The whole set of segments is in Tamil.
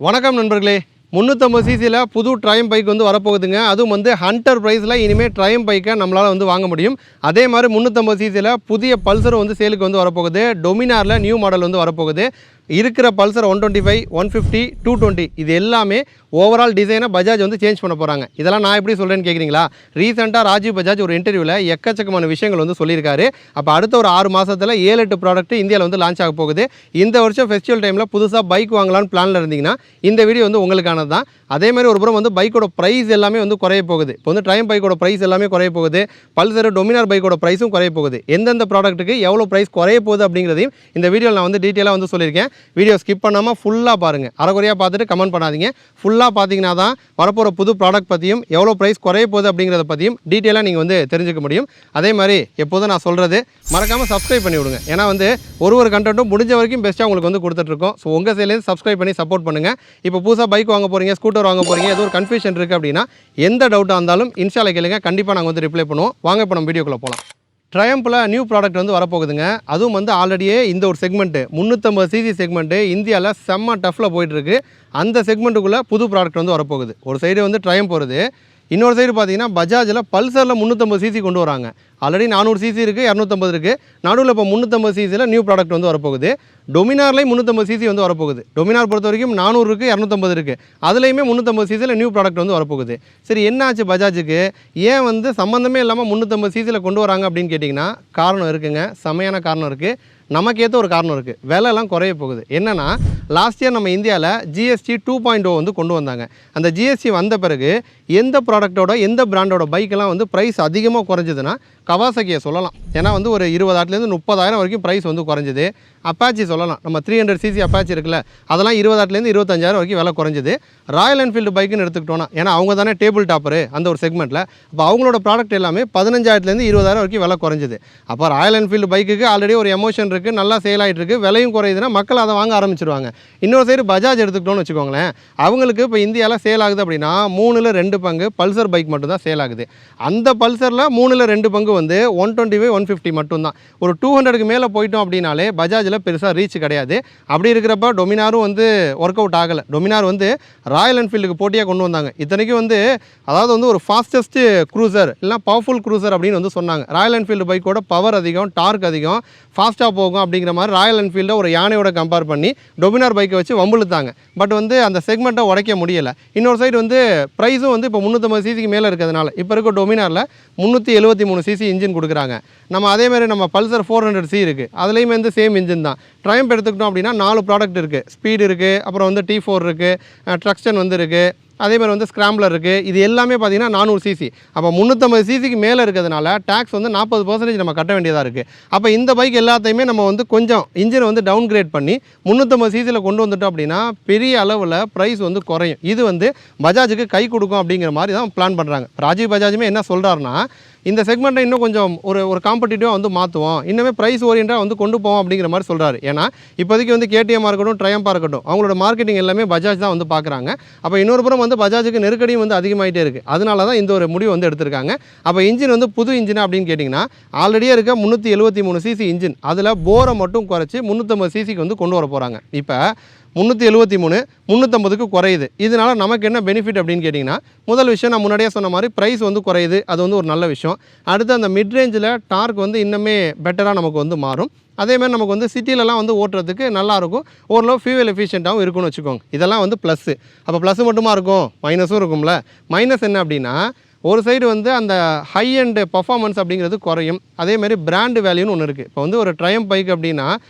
வணக்கம் நண்பர்களே. 350 சிசியில் புது ட்ரையம் பைக் வந்து வரப்போகுதுங்க. அதுவும் வந்து ஹண்டர் ப்ரைஸில் இனிமேல் ட்ரையம் பைக்கை நம்மளால் வந்து வாங்க முடியும். அதே மாதிரி 350 சிசியில் புதிய பல்சரும் வந்து சேலுக்கு வந்து வரப்போகுது. டொமினாரில் நியூ மாடல் வந்து வரப்போகுது. இருக்கிற பல்சர் 125, 150, 220 இது எல்லாமே ஓவரால் டிசைனை பஜாஜ் வந்து சேஞ்ச் பண்ண போகிறாங்க. இதெல்லாம் நான் எப்படி சொல்கிறேன்னு கேட்குறீங்களா? ரீசெண்டாக ராஜீவ் பஜாஜ் ஒரு இன்டர்வியூவில் எக்கச்சக்கமான விஷயங்கள் வந்து சொல்லியிருக்காரு. அப்போ அடுத்த ஒரு 6 மாதத்தில் 7-8 ப்ராடக்ட் இந்தியாவில் வந்து லான்ச் ஆக போகுது. இந்த வருஷம் ஃபெஸ்டிவல் டைமில் புதுசாக பைக் வாங்கலான்னு பிளானில் இருந்தீங்கன்னா இந்த வீடியோ வந்து உங்களுக்கானது தான். அதே மாதிரி ஒரு புறம் வந்து பைக்கோட ப்ரைஸ் எல்லாமே வந்து குறைய போகுது. இப்போ வந்து ட்ரையம் பைக்கோட ப்ரைஸ் எல்லாமே குறைய போகுது. பல்சர் டொமினார் பைக்கோட ப்ரைஸும் குறைய போகுது. எந்தெந்த ப்ராடக்ட்டுக்கு எவ்வளோ ப்ரைஸ் குறைய போகுது அப்படிங்கிறதையும் இந்த வீடியோவில் நான் வந்து டீட்டெயிலாக வந்து சொல்லியிருக்கேன். வீடியோ ஸ்கிப் பண்ணாமல் ஃபுல்லாக பாருங்கள். அரைக்குறையாக பார்த்துட்டு கமெண்ட் பண்ணாதீங்க. ஃபுல்லாக பார்த்தீங்கன்னா தான் வரப்போகிற புது ப்ராடக்ட் பற்றியும் எவ்வளோ ப்ரைஸ் குறைய போகுது அப்படிங்கிறத பற்றியும் டீட்டெயிலாக நீங்கள் வந்து தெரிஞ்சுக்க முடியும். அதே மாதிரி எப்போதும் நான் சொல்கிறது மறக்காமல் சப்ஸ்கிரைப் பண்ணி விடுங்க. ஏன்னா வந்து ஒரு கண்டென்ட்டும் முடிஞ்ச வரைக்கும் பெஸ்ட்டாக உங்களுக்கு வந்து கொடுத்துட்ருக்கோம். ஸோ உங்கள் சைட்லேருந்து சப்ஸ்கிரைப் பண்ணி சப்போர்ட் பண்ணுங்கள். இப்போ புதுசாக பைக் வாங்க போகிறீங்க, ஸ்கூட்டர் வாங்க போகிறீங்க, ஏதோ ஒரு கன்ஃபியூஷன் இருக்குது அப்படின்னா எந்த டவுட்டாக இருந்தாலும் இன்ஸ்டாவில் கேளுங்க. கண்டிப்பாக நாங்கள் வந்து ரிப்ளை பண்ணுவோம். வாங்க இப்போ நம்ம வீடியோக்குள்ளே போகலாம். ட்ரையம்பில் நியூ ப்ராடக்ட் வந்து வரப்போகுதுங்க. அதுவும் வந்து ஆல்ரெடியே இந்த ஒரு செக்மெண்ட்டு 350 சிசி செக்மெண்ட்டு இந்தியாவில் செம்ம டஃப்பில் போயிட்டுருக்கு. அந்த செக்மெண்ட்டுக்குள்ளே புது ப்ராடக்ட் வந்து வரப்போகுது. ஒரு சைடு வந்து ட்ரையம்ப் வருது, இன்னொரு சைடு பார்த்தீங்கன்னா பஜாஜில் பல்சரில் 350 சிசி கொண்டு வராங்க. ஆல்ரெடி 400 சிசி இருக்குது, 250 இருக்குது. நடுவில் இப்போ 350 சிசியில் நியூ ப்ராடக்ட் வந்து வரப்போகுது. டொமினார்லேயும் 350 சிசி வந்து வரப்போகுது. டொமினார் பொறுத்த வரைக்கும் 400 இருக்குது, 250 இருக்குது. அதுலேயுமே 350 சிசியில் நியூ ப்ராடக்ட் வந்து வரப்போகுது. சரி, என்ன ஆச்சு பஜாஜுக்கு? ஏன் வந்து சம்மந்தமே இல்லாமல் 350 சிசியில் கொண்டு வராங்க அப்படின்னு கேட்டிங்கன்னா காரணம் இருக்குங்க. செமையான காரணம் இருக்குது. நமக்கேற்ற ஒரு காரணம் இருக்குது. விலைலாம் குறைய போகுது. என்னென்னா லாஸ்ட் இயர் நம்ம இந்தியாவில் ஜிஎஸ்டி 2.0 வந்து கொண்டு வந்தாங்க. அந்த ஜிஎஸ்டி வந்த பிறகு எந்த ப்ராடக்டோட எந்த பிராண்டோட பைக்கெல்லாம் வந்து ப்ரைஸ் அதிகமாக குறைஞ்சதுன்னா கவாசகியை சொல்லலாம். ஏன்னா வந்து ஒரு 20,000லேருந்து 30,000 வரைக்கும் ப்ரைஸ் வந்து குறைஞ்சிது. அப்பாச்சி சொல்லலாம். நம்ம 300 சிசி அப்பாச்சி இருக்குல்ல, அதெல்லாம் 20,000லேருந்து 25,000 வரைக்கும் விலை குறைஞ்சிது. ராயல் என்ஃபீல்டு பைக்குன்னு எடுத்துக்கிட்டோன்னா, ஏன்னா அவங்க தானே டேபிள் டாப்பரு அந்த ஒரு செக்மெண்ட்டில். அப்போ அவங்களோட ப்ராடக்ட் எல்லாமே 15,000லேருந்து 20,000 வரைக்கும் விலை குறைஞ்சிது. அப்போ ராயல் என்ஃபீல்டு பைக்குக்கு ஆல்ரெடி ஒரு எமோஷன் இருக்குது, நல்லா சேல் ஆகிட்டு இருக்குது, விலையும் குறையுதுன்னா மக்கள் அதை வாங்க ஆரம்பிச்சிருவாங்க. இன்னொரு சைடு பஜாஜ் எடுத்துக்கிட்டோன்னு வச்சுக்கோங்களேன், அவங்களுக்கு இப்போ இந்தியாவில் சேல் ஆகுது அப்படின்னா 3ல் 2 பங்கு பல்சர் பைக் மட்டும் தான் சேல் ஆகுது. அந்த பல்சரில் 3ல் 2 பங்கு வந்து 125, 150 மட்டும்தான். ஒரு 200க்கு மேலே போயிட்டோம் அப்படின்னாலே பஜாஜில் பெருசாக ரீச் கிடையாது. அப்படி இருக்கிறப்ப டொமினாரும் வந்து ஒர்க் அவுட் ஆகலை. டொமினார் வந்து ராயல் என்ஃபீல்டுக்கு போட்டியாக கொண்டு வந்தாங்க. இத்தனைக்கும் வந்து அதாவது வந்து ஒரு ஃபாஸ்டஸ்ட் க்ரூசர் இல்லைனா பவர்ஃபுல் க்ரூசர் அப்படின்னு வந்து சொன்னாங்க. ராயல் என்ஃபீல்டு பைக்கோட பவர் அதிகம், டார்க் அதிகம், ஃபாஸ்ட்டாக போகும் அப்படிங்கிற மாதிரி ராயல் என்ஃபீல்டை ஒரு யானையோட கம்பேர் பண்ணி டொமினார் பைக்கை வச்சு வம்புழுத்தாங்க. பட் வந்து அந்த செக்மெண்ட்டை உடைக்க முடியலை. இன்னொரு சைடு வந்து ப்ரைஸும் வந்து இப்போ 350 சிசிக்கு மேலே இருக்கிறதுனால இப்போ இருக்க டொமினாரில் 373 சிசி இன்ஜின் கொடுக்குறாங்க. நம்ம அதேமாதிரி நம்ம பல்சர் 400C இருக்குது, அதுலேயுமே வந்து சேம் இன்ஜின் தான். ட்ரையம்ப் எடுத்துக்கிட்டோம் அப்படின்னா 4 ப்ராடக்ட் இருக்குது. ஸ்பீடு இருக்குது, அப்புறம் வந்து T4 இருக்குது, ட்ரக்ஸ்டன் வந்து இருக்குது, அதேமாதிரி வந்து ஸ்க்ராம்பிளர் இருக்குது. இது எல்லாமே பார்த்திங்கன்னா 400 சிசி. அப்போ 350 சிசிக்கு மேலே இருக்கிறதுனால டேக்ஸ் வந்து 40% நம்ம கட்ட வேண்டியதாக இருக்குது. அப்போ இந்த பைக் எல்லாத்தையுமே நம்ம வந்து கொஞ்சம் இன்ஜினை வந்து டவுன் கிரேட் பண்ணி 350 சிசியில் கொண்டு வந்துட்டோம் அப்படின்னா பெரிய அளவில் ப்ரைஸ் வந்து குறையும். இது வந்து பஜாஜுக்கு கை கொடுக்கும் அப்படிங்கிற மாதிரி தான் பிளான் பண்ணுறாங்க. ராஜீவ் பஜாஜுமே என்ன சொல்கிறாருன்னா, இந்த செக்மெண்ட்டை இன்னும் கொஞ்சம் ஒரு காம்படிட்டிவாக வந்து மாற்றுவோம், இன்னுமே ப்ரைஸ் ஓரியண்டாக வந்து கொண்டு போவோம் அப்படிங்கிற மாதிரி சொல்கிறாரு. ஏன்னா இப்போதைக்கு வந்து கேடிஎம்மாக இருக்கட்டும், ட்ரையம்பாக இருக்கட்டும், அவங்களோட மார்க்கெட்டிங் எல்லாமே பஜாஜ் தான் வந்து பார்க்குறாங்க. அப்போ இன்னொரு புறம் வந்து பஜாஜுக்கு நெருக்கடியும் வந்து அதிகமாகிட்டே இருக்குது. அதனால தான் இந்த ஒரு முடிவு வந்து எடுத்திருக்காங்க. அப்போ இன்ஜின் வந்து புது இன்ஜின் அப்படின்னு கேட்டிங்கன்னா ஆல்ரெடியே இருக்க 373 சிசி இன்ஜின் அதில் போரை மட்டும் குறைச்சி 350 சிசிக்கு வந்து கொண்டு வர போகிறாங்க. இப்போ 373 350க்கு குறையுது. இதனால் நமக்கு என்ன பெனிஃபிட் அப்படின்னு கேட்டிங்கன்னா, முதல் விஷயம் நான் முன்னாடியே சொன்ன மாதிரி ப்ரைஸ் வந்து குறையுது. அது வந்து ஒரு நல்ல விஷயம். அடுத்து அந்த மிட் ரேஞ்சில் டார்க் வந்து இன்னுமே பெட்டராக நமக்கு வந்து மாறும். அதேமாதிரி நமக்கு வந்து சிட்டிலலாம் வந்து ஓட்டுறதுக்கு நல்லாயிருக்கும். ஓரளவு ஃபியூவல் எஃபிஷியண்ட்டாகவும் இருக்கும்னு வச்சுக்கோங்க. இதெல்லாம் வந்து ப்ளஸ்ஸு. அப்போ ப்ளஸ் மட்டுமா இருக்கும், மைனஸும் இருக்கும்ல. மைனஸ் என்ன அப்படின்னா, ஒரு சைடு வந்து அந்த ஹை அண்ட் பர்ஃபார்மன்ஸ் அப்படிங்கிறது குறையும். அதேமாதிரி பிராண்டு வேல்யூன்னு ஒன்று இருக்குது. இப்போ வந்து ஒரு ட்ரையம்ப் பைக் அப்படின்னா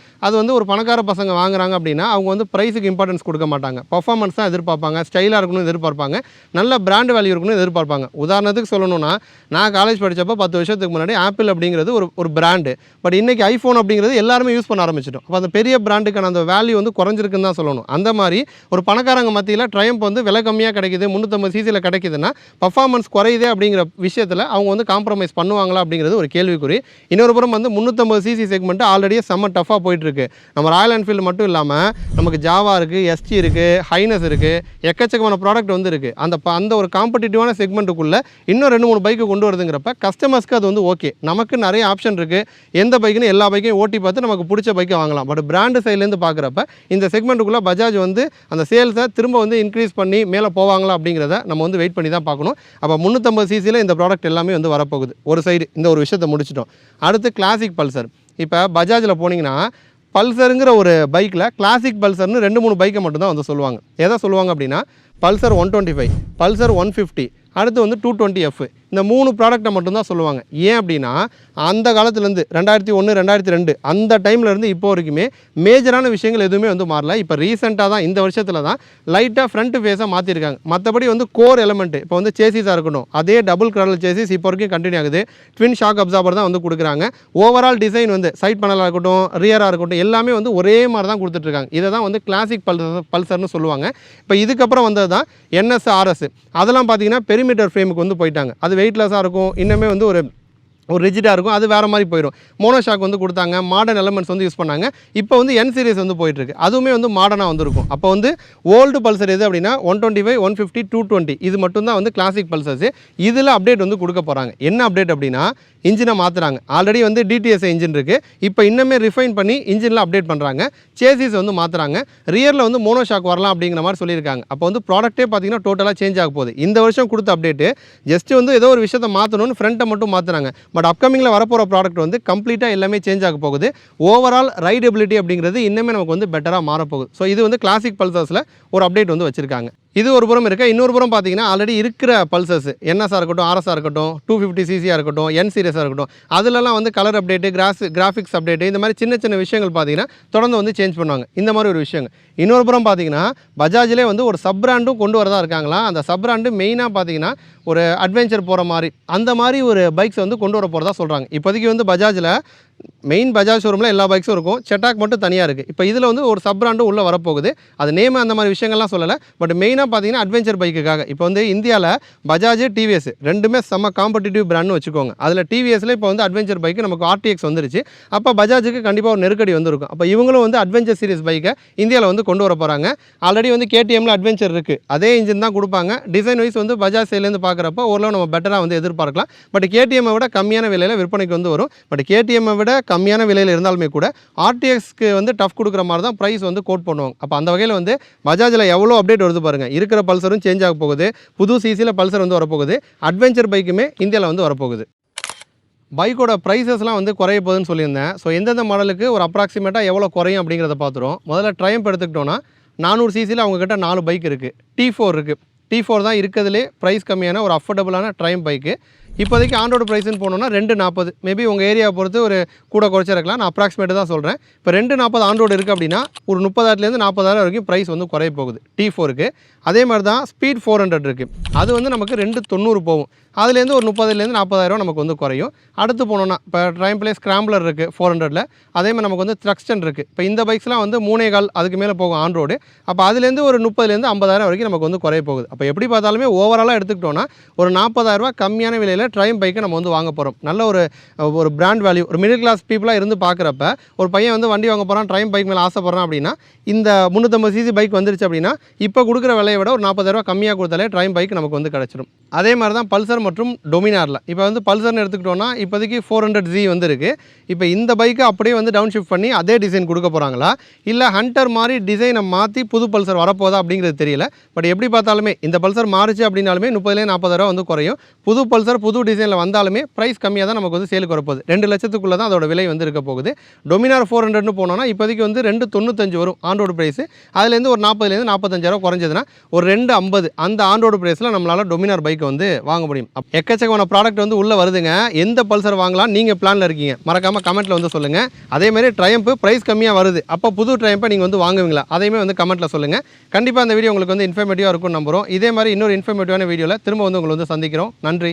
அது வந்து ஒரு பணக்கார பசங்க வாங்குறாங்க அப்படின்னா அவங்க வந்து ப்ரைஸுக்கு இம்பார்ட்டன்ஸ் கொடுக்க மாட்டாங்க. பர்ஃபார்மன்ஸ் தான் எதிர்பார்ப்பாங்க, ஸ்டைலாக இருக்கணும்னு எதிர்பார்ப்பாங்க, நல்ல பிராண்டு வேல்யூ இருக்கணும்னு எதிர்பார்ப்பாங்க. உதாரணத்துக்கு சொல்லணும்னா, நான் காலேஜ் படித்தப்போ 10 வருஷத்துக்கு முன்னாடி ஆப்பிள் அப்படிங்கிறது ஒரு பிராண்டு. பட் இன்றைக்கி ஐஃபோன் அப்படிங்கிறது எல்லாருமே யூஸ் பண்ண ஆரம்பிச்சிட்டோம். அப்போ அந்த பெரிய பிராண்டுக்கான அந்த வேல்யூ வந்து குறைஞ்சிருக்குன்னு தான் சொல்லணும். அந்த மாதிரி ஒரு பணக்காரங்க மத்தியில் ட்ரையம்ப் வந்து விலை கம்மியாக கிடைக்குது, 350 சிசியில் கிடைக்குதுன்னா பர்ஃபார்மன்ஸ் குறையுது கிடைக்குதே அப்படிங்கிற விஷயத்தில் அவங்க வந்து காம்ப்ரமைஸ் பண்ணுவாங்களா அப்படிங்கிறது ஒரு கேள்விக்குறி. இன்னொரு புறம் வந்து 350 சிசி செக்மெண்ட் ஆல்ரெடியே செம்ம டஃபாக போயிட்டுருக்கு. நம்ம ராயல் என்ஃபீல்டு மட்டும் இல்லாமல் நமக்கு ஜாவா இருக்குது, எஸ்டி இருக்குது, ஹைனஸ் இருக்குது, எக்கச்சக்கமான ப்ராடக்ட் வந்து இருக்குது. அந்த ஒரு காம்படிட்டிவான செக்மெண்ட்டுக்குள்ளே இன்னும் 2-3 பைக்கு கொண்டு வருதுங்கிறப்ப கஸ்டமர்ஸ்க்கு அது வந்து ஓகே. நமக்கு நிறைய ஆப்ஷன் இருக்குது. எந்த பைக்குன்னு எல்லா பைக்கையும் ஓட்டி பார்த்து நமக்கு பிடிச்ச பைக்கை வாங்கலாம். பட் பிராண்டு சைட்லேருந்து பார்க்குறப்ப இந்த செக்மெண்ட்டுக்குள்ளே பஜாஜ் வந்து அந்த சேல்ஸை திரும்ப வந்து இன்க்ரீஸ் பண்ணி மேலே போவாங்களா அப்படிங்கிறத நம்ம வந்து வெயிட் பண்ணி தான் பார்க்கணும். அப்போ 350 சிசியில் இந்த ப்ராடக்ட் எல்லாமே வந்து வரப்போகுது. ஒரு சைடு இந்த ஒரு விஷயத்தை முடிச்சிட்டோம். அடுத்து கிளாசிக் பல்சர். இப்போ பஜாஜில் போனீங்கன்னா பல்சருங்கிற ஒரு பைக்கில் கிளாசிக் பல்சர்னு 2-3 பைக்கை மட்டும்தான் வந்து சொல்லுவாங்க. எதை சொல்லுவாங்க அப்படின்னா பல்சர் 125, பல்சர் 150, அடுத்து வந்து 220F. இந்த 3 ப்ராடக்ட்டை மட்டும்தான் சொல்லுவாங்க. ஏன் அப்படின்னா அந்த காலத்துலேருந்து 2001, 2002 அந்த டைம்லேருந்து இப்போ வரைக்குமே மேஜரான விஷயங்கள் எதுவுமே வந்து மாறல. இப்போ ரீசெண்டாக தான் இந்த வருஷத்தில் தான் லைட்டாக ஃப்ரண்ட் ஃபேஸாக மாற்றிருக்காங்க. மற்றபடி வந்து கோர் எலமெண்ட் இப்போ வந்து சேசிஸாக இருக்கட்டும், அதே டபுள் கிராடல் சேசிஸ் இப்போ வரைக்கும் கண்டினியூ ஆகுது. ட்வின் ஷாக் அப்சார்பர் தான் வந்து கொடுக்குறாங்க. ஓவரால் டிசைன் வந்து சைட் பேனலாக இருக்கட்டும், ரியராக இருக்கட்டும், எல்லாமே வந்து ஒரே மாதிரி தான் கொடுத்துட்ருக்காங்க. இதை தான் வந்து கிளாசிக் பல்சர்னு சொல்லுவாங்க. இப்போ இதுக்கப்புறம் வந்தது தான் NSRS. அதெல்லாம் பார்த்தீங்கன்னா பெரிமீட்டர் ஃப்ரேமுக்கு வந்து போயிட்டாங்க. அது வெயிட்லெஸ்ஸாக இருக்கும், இன்னுமே வந்து ஒரு ரிஜிடாக இருக்கும். அது வேறு மாதிரி போயிடும். மோனோஷாக் வந்து கொடுத்தாங்க, மாடர்ன் எலமெண்ட்ஸ் வந்து யூஸ் பண்ணாங்க. இப்போ வந்து N சீரிஸ் வந்து போயிட்டுருக்கு. அதுவுமே வந்து மாடர்னாக வந்துருக்கும். அப்போ வந்து ஓல்டு பல்சர் எது அப்படின்னா 125, 150, 220 இது மட்டும்தான் வந்து கிளாசிக் பல்சர்ஸ். இதில் அப்டேட் வந்து கொடுக்க போகிறாங்க. என்ன அப்டேட் அப்படின்னா இன்ஜினை மாற்றுறாங்க. ஆல்ரெடி வந்து DTS இன்ஜின் இருக்குது. இப்போ இன்னுமே ரிஃபைன் பண்ணி இன்ஜினில் அப்டேட் பண்ணுறாங்க. சேசிஸ் வந்து மாற்றுறாங்க. ரியரில் வந்து மோனோஷாக் வரலாம் அப்படிங்கிற மாதிரி சொல்லியிருக்காங்க. அப்போ வந்து ப்ராடக்ட்டே பார்த்தீங்கன்னா டோட்டலாக சேஞ்ச் ஆக போகுது. இந்த வருஷம் கொடுத்த அப்டேட்டு ஜஸ்ட் வந்து ஏதோ ஒரு விஷயத்தை மாற்றணும்னு ஃப்ரண்ட்டை மட்டும் மாற்றுறாங்க. பட் அப்கமிங்கில் வரப்போகிற ப்ராடக்ட் வந்து கம்ப்ளீட்டாக எல்லாமே சேஞ்ச் ஆக போகுது. ஓவரால் ரைடபிலிட்டி அப்படிங்கிறது இன்னுமே நமக்கு வந்து பெட்டராக மாறப்போகுது. ஸோ இது வந்து கிளாசிக் பல்சர்ஸில் ஒரு அப்டேட் வந்து வச்சுருக்காங்க. இது ஒரு புறம் இருக்க. இன்னொரு புறம் பார்த்தீங்கன்னா ஆல்ரெடி இருக்கிற பல்சர்ஸ் NSஆ இருக்கட்டும், RSஆ இருக்கட்டும், 250 சிசியாக இருக்கட்டும், N சீரிஸாக இருக்கட்டும், அதிலலாம் வந்து கலர் அப்டேட்டு, கிராஃபிக்ஸ் அப்டேட்டு, இந்த மாதிரி சின்ன சின்ன விஷயங்கள் பார்த்தீங்கன்னா தொடர்ந்து வந்து சேஞ்ச் பண்ணுவாங்க. இந்த மாதிரி ஒரு விஷயங்கள். இன்னொரு புறம் பார்த்தீங்கன்னா பஜாஜிலே வந்து ஒரு சப் பிராண்டும் கொண்டு வரதா இருக்காங்களா. அந்த சப் பிராண்டு மெயினாக பார்த்தீங்கன்னா ஒரு அட்வென்ச்சர் போகிற மாதிரி அந்த மாதிரி ஒரு பைக்ஸ் வந்து கொண்டு வர போகிறதா சொல்கிறாங்க. இப்போதைக்கு வந்து பஜாஜில் மெயின் பஜாஜ் ஷோரூமில் எல்லா பைக்ஸும் இருக்கும். செட்டாக் மட்டும் தனியாக இருக்குது. இப்போ இதில் வந்து ஒரு சப் பிராண்டும் உள்ளே வரப்போகுது. அது நேம் அந்த மாதிரி விஷயங்கள்லாம் சொல்லலை. பட் மெயினாக பார்த்தீங்கன்னா அட்வென்ச்சர் பைக்குக்காக இப்போ வந்து இந்தியாவில் பஜாஜ், TVS ரெண்டுமே செம்ம காம்படிட்டிவ் பிராண்ட்னு வச்சுக்கோங்க. அதில் TVSல இப்போ வந்து அட்வென்ச்சர் பைக்கு நமக்கு RTX வந்துருச்சு. அப்போ பஜாஜுக்கு கண்டிப்பாக ஒரு நெருக்கடி வந்துருக்கும். அப்போ இவங்களும் வந்து அட்வென்ச்சர் சீரிஸ் பைக்கை இந்தியாவில் வந்து கொண்டு வர போகிறாங்க. ஆல்ரெடி வந்து KTMல அட்வென்ச்சர் இருக்குது. அதே இன்ஜின் தான் கொடுப்பாங்க. டிசைன் வைஸ் வந்து பஜாஜ் சைட்லேருந்து பார்க்குறப்ப ஓரளவு நம்ம பெட்டராக வந்து எதிர்பார்க்கலாம். பட் KTMை விட கம்மியான விலையில் விற்பனைக்கு வந்து வரும். பட் KTMை விட கம்மியான விலையில் இருந்தாலுமே கூட RTXக்கு வந்து டஃப் கொடுக்குற மாதிரி தான் ப்ரைஸ் வந்து கோட் பண்ணுவாங்க. அப்போ அந்த வகையில் வந்து பஜாஜில் எவ்வளோ அப்டேட் வருது பாருங்கள். இருக்கிற பல்சரும் சேஞ்ச் ஆக போகுது. புது சிசியில் பல்சர் வந்து வரப்போகுது. அட்வென்ச்சர் பைக்குமே இந்தியாவில் வந்து வரப்போகுது. பைக்கோட ப்ரைஸஸ்லாம் வந்து குறைய போகுதுன்னு சொல்லியிருந்தேன். ஸோ எந்தெந்த மாடலுக்கு ஒரு அப்ராக்சிமேட்டாக எவ்வளோ குறையும் அப்படிங்கிறத பார்த்துரும். முதல்ல ட்ரையம்ப் எடுத்துக்கிட்டோன்னா 400 சிசியில் அவங்கக்கிட்ட 4 பைக் இருக்குது. T4 இருக்குது. T4 தான் இருக்கிறதுலே ப்ரைஸ் கம்மியான ஒரு அஃபோர்டபுளான ட்ரையம்ப் பைக்கு. இப்போதைக்கு ஆண்டோட ப்ரைஸ்ன்னு போனோம்னா 240. மேபி உங்கள் ஏரியாவை பொறுத்து ஒரு கூட குறைச்சா இருக்கலாம். நான் அப்ராக்சிமேட்டு தான் சொல்கிறேன். இப்போ 240 ஆண்டோடு இருக்குது அப்படின்னா ஒரு 30,000லேருந்து 40,000 வரைக்கும் ப்ரைஸ் வந்து குறைய போகுது T4க்கு. அதே மாதிரி தான் ஸ்பீட் 400 இருக்குது. அது வந்து நமக்கு 290 போகும். அதுலேருந்து ஒரு 30,000லேருந்து 40,000 நமக்கு வந்து குறையும். அடுத்து போனோன்னா இப்போ ட்ரையம்ப்லேயே ஸ்க்ராம்பிளர் இருக்குது 400ல். அதே மாதிரி நமக்கு வந்து த்ரக்ஸ்டன் இருக்குது. இப்போ இந்த பைக்ஸ்லாம் வந்து 3.25 அதுக்கு மேலே போகும் ஆன்ரோடு. அப்போ அதுலேருந்து ஒரு 30,000லேருந்து 50,000 வரைக்கும் நமக்கு வந்து குறைய போகுது. அப்போ எப்படி பார்த்தாலுமே ஓவராலாக எடுத்துக்கிட்டோன்னா ஒரு 40,000 கம்மியான விலையில் ட்ரையம் பைக்கை நம்ம வந்து வாங்க போகிறோம். நல்ல ஒரு பிராண்ட் வேல்யூ, ஒரு மிடில் கிளாஸ் பீப்புளாக இருந்து பார்க்குறப்ப ஒரு பையன் வந்து வண்டி வாங்க போகிறான், ட்ரையம் பைக் மேலே ஆசைப்படுறான் அப்படின்னா இந்த 350 சிசி பைக் வந்துருச்சு அப்படின்னா இப்போ கொடுக்குற விலையை விட ஒரு 40,000 கம்மியாக கொடுத்தாலே ட்ரையம் பைக் நமக்கு வந்து கிடச்சிடும். அதே மாதிரி தான் பல்சர் மற்றும் டொமினாரில். இப்போ வந்து பல்சர்னு எடுத்துக்கிட்டோன்னா இப்போதைக்கு 400Z வந்துருக்கு. இப்போ இந்த பைக்கை அப்படியே வந்து டவுன் ஷிஃப்ட் பண்ணி அதே டிசைன் கொடுக்க போகிறாங்களா, இல்லை ஹண்டர் மாதிரி டிசைனை மாற்றி புது பல்சர் வரப்போதா அப்படிங்கிறது தெரியல. பட் எப்படி பார்த்தாலுமே இந்த பல்சர் மாறிச்சு அப்படின்னாலுமே 30,000 40,000 வந்து குறையும். புது பல்சர் புது டிசைனில் வந்தாலுமே ப்ரைஸ் கம்மியாக தான் நமக்கு வந்து சேலுக்கு வரப்போகுது. 2 லட்சத்துக்குள்ளே தான் அதோட விலை வந்து இருக்க போகுது. டொமினார் 400ன்னு போனோன்னா இப்போதைக்கு வந்து 295 வரும் ஆண்டோடு ப்ரைஸு. அதுலேருந்து ஒரு 40,000 45,000 குறைஞ்சதுன்னா ஒரு 250 அந்த ஆண்டோடு ப்ரைஸில் நம்மளால் டொமினார் பைக்கை வந்து வாங்க முடியும். எக்கச்சக்கமான ப்ராடக்ட் வந்து உள்ளே வருதுங்க. எந்த பல்சர் வாங்கலாம் நீங்கள் பிளானில் இருக்கீங்க மறக்காமல் கமெண்ட்டில் வந்து சொல்லுங்கள். அதேமாதிரி ட்ரையம்ப் ப்ரைஸ் கம்மியாக வருது, அப்போ புது ட்ரையம்பை நீங்கள் வந்து வாங்குவீங்களா, அதையுமே வந்து கமெண்ட்டில் சொல்லுங்கள். கண்டிப்பாக இந்த வீடியோ உங்களுக்கு வந்து இன்ஃபர்மேட்டிவாக இருக்கும்னு நம்புகிறோம். இதே மாதிரி இன்னொரு இன்ஃபர்மேட்டிவான வீடியோவில் திரும்ப வந்து உங்களை வந்து சந்திக்கிறோம். நன்றி.